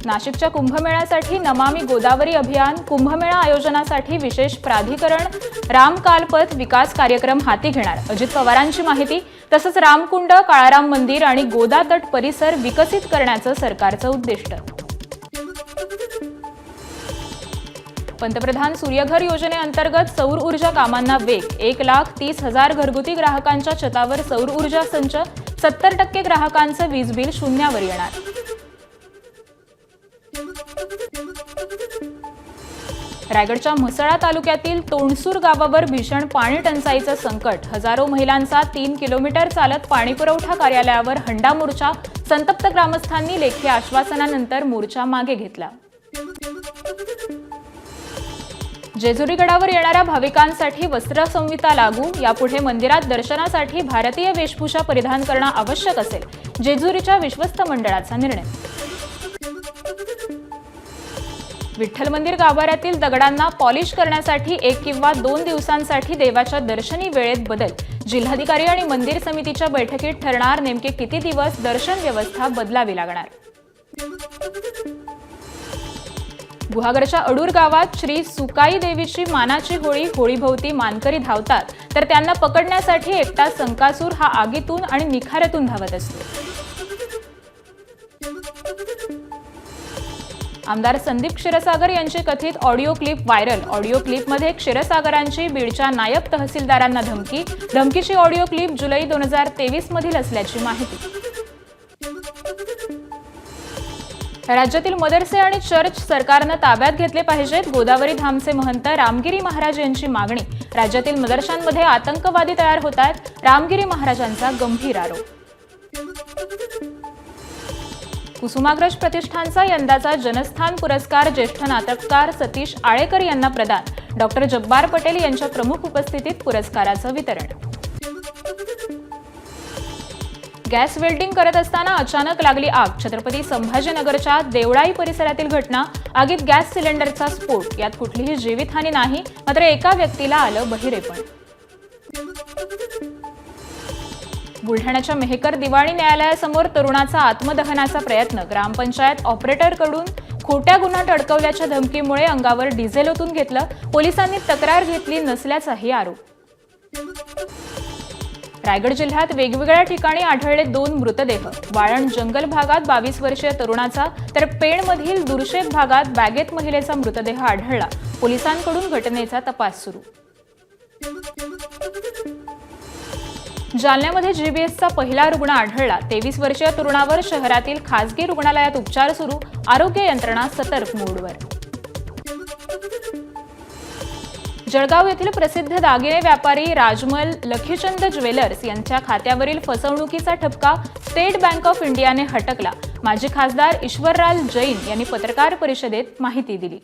नाशिकच्या कुंभमेळ्यासाठी नमामि गोदावरी अभियान, कुंभमेळा आयोजनासाठी विशेष प्राधिकरण रामकालपथ विकास कार्यक्रम हाती घेणार। अजित पवारांची माहिती। तसंच रामकुंड, काळाराम मंदिर आणि गोदा तट परिसर विकसित करण्याचं सरकारचं उद्दिष्ट। पंतप्रधान सूर्यघर योजनेअंतर्गत सौर ऊर्जा कामांना वेग। 1,30,000 घरगुती ग्राहकांच्या छतावर सौर ऊर्जा संच। 70% ग्राहकांचं वीज बिल शून्यावर येणार। रायगडच्या म्हसळा तालुक्यातील तोंडसूर गावावर भीषण पाणी टंचाईचं संकट। हजारो महिलांचा 3 किलोमीटर चालत पाणीपुरवठा कार्यालयावर हंडा मोर्चा। संतप्त ग्रामस्थांनी लेखी आश्वासनानंतर मोर्चा मागे घेतला। जेजुरी गडावर येणाऱ्या भाविकांसाठी वस्त्र संहिता लागू। यापुढे मंदिरात दर्शनासाठी भारतीय वेशभूषा परिधान करणं आवश्यक असेल। जेजुरीच्या विश्वस्त मंडळाचा निर्णय। विठ्ठल मंदिर गाभाऱ्यातील दगडांना पॉलिश करण्यासाठी 1 किंवा 2 दिवसांसाठी देवाच्या दर्शनी वेळेत बदल। जिल्हाधिकारी आणि मंदिर समितीच्या बैठकीत ठरणार नेमके किती दिवस दर्शन व्यवस्था बदलावी लागणार। गुहागरच्या अडूर गावात श्री सुकाई देवीची मानाची होळी। होळीभोवती मानकरी धावतात, तर त्यांना पकडण्यासाठी एकटा संकासूर हा आगीतून आणि निखाऱ्यातून धावत असतो। आमदार संदीप क्षीरसागर यांची कथित ऑडिओ क्लिप व्हायरल। ऑडिओ क्लिपमध्ये क्षीरसागरांची बीडच्या नायब तहसीलदारांना धमकी। धमकीची ऑडिओ क्लिप जुलै 2023 मधील असल्याची माहिती। राज्यातील मदरसे आणि चर्च सरकारनं ताब्यात घेतले पाहिजेत। गोदावरी धामचे महंत रामगिरी महाराज यांची मागणी। राज्यातील मदरशांमध्ये आतंकवादी तयार होत आहेत। रामगिरी महाराजांचा गंभीर आरोप। कुसुमाग्रज प्रतिष्ठानचा यंदाचा जनस्थान पुरस्कार ज्येष्ठ नाटककार सतीश आळेकर यांना प्रदान। डॉक्टर जब्बार पटेल यांच्या प्रमुख उपस्थितीत पुरस्काराचं वितरण। गॅस वेल्डिंग करत असताना अचानक लागली आग। छत्रपती संभाजीनगरच्या देवळाई परिसरातील घटना। आगीत गॅस सिलेंडरचा स्फोट। यात कुठलीही जीवितहानी नाही, मात्र एका व्यक्तीला आलं बहिरेपण। बुलढाण्याच्या मेहकर दिवाणी न्यायालयासमोर तरुणाचा आत्मदहनाचा प्रयत्न। ग्रामपंचायत ऑपरेटरकडून खोट्या गुन्ह्यात अडकवल्याच्या धमकीमुळे अंगावर डिझेल ओतून घेतलं। पोलिसांनी तक्रार घेतली नसल्याचाही आरोप। रायगड जिल्ह्यात वेगवेगळ्या ठिकाणी आढळले 2 मृतदेह। वाळण जंगल भागात 22 वर्षीय तरुणाचा, तर पेणमधील दुर्शेत भागात बॅगेत महिलेचा मृतदेह आढळला। पोलिसांकडून घटनेचा तपास सुरू। जालन्यामध्ये जीबीएसचा पहिला रुग्ण आढळला। 23 वर्षीय तरुणावर शहरातील खासगी रुग्णालयात उपचार सुरू। आरोग्य यंत्रणा सतर्क मोडवर। जळगाव येथील प्रसिद्ध दागिने व्यापारी राजमल लखीचंद ज्वेलर्स यांच्या खात्यावरील फसवणुकीचा ठपका स्टेट बँक ऑफ इंडियाने हटकला। माजी खासदार ईश्वरलाल जैन यांनी पत्रकार परिषदेत माहिती दिली।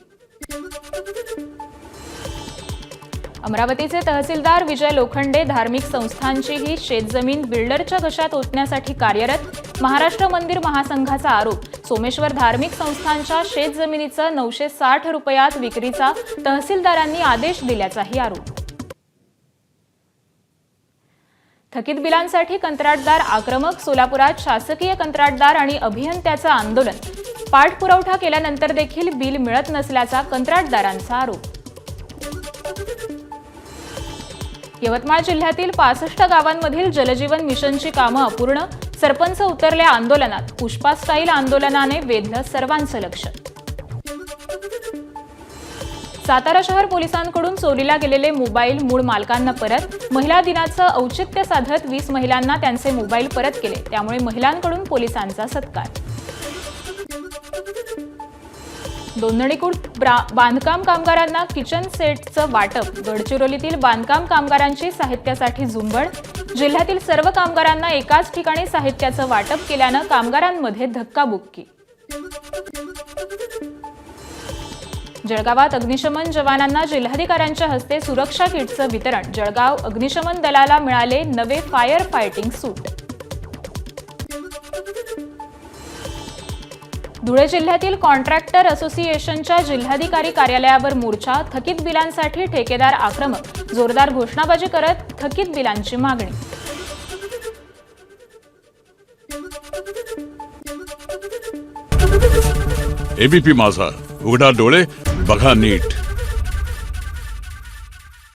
अमरावतीचे तहसीलदार विजय लोखंडे धार्मिक संस्थांचीही शेतजमीन बिल्डरच्या घशात ओतण्यासाठी कार्यरत। महाराष्ट्र मंदिर महासंघाचा आरोप। सोमेश्वर धार्मिक संस्थांच्या शेतजमिनीचं 960 रुपयात विक्रीचा तहसीलदारांनी आदेश दिल्याचाही आरोप। थकीत बिलांसाठी कंत्राटदार आक्रमक। सोलापुरात शासकीय कंत्राटदार आणि अभियंत्याचं आंदोलन। पाठपुरावा केल्यानंतर देखील बिल मिळत नसल्याचा कंत्राटदारांचा आरोप। यवतमाळ जिल्ह्यातील 65 गावांमधील जलजीवन मिशनची कामं अपूर्ण। सरपंच उतरले आंदोलनात। पुष्पा स्टाईल आंदोलनाने वेधलं सर्वांचं लक्ष। सातारा शहर पोलिसांकडून चोरीला गेलेले मोबाईल मूळ मालकांना परत। महिला दिनाचं औचित्य साधत 20 महिलांना त्यांचे मोबाईल परत केले। त्यामुळे महिलांकडून पोलिसांचा सत्कार। दोंदणीकूट बांधकाम कामगारांना किचन सेटचं वाटप। गडचिरोलीतील बांधकाम कामगारांची साहित्यासाठी झुंबड। जिल्ह्यातील सर्व कामगारांना एकाच ठिकाणी साहित्याचं वाटप केल्यानं कामगारांमध्ये धक्काबुक्की। जळगावात अग्निशमन जवानांना जिल्हाधिकाऱ्यांच्या हस्ते सुरक्षा किटचं वितरण। जळगाव अग्निशमन दलाला मिळाले नवे फायर फायटिंग सूट। धुळे जिल्ह्यातील कॉन्ट्रॅक्टर असोसिएशनच्या जिल्हाधिकारी कार्यालयावर मोर्चा। थकीत बिलांसाठी ठेकेदार आक्रमक। जोरदार घोषणाबाजी करत थकीत बिलांची मागणी। एबीपी माझा, उघडा डोळे बघा नीट.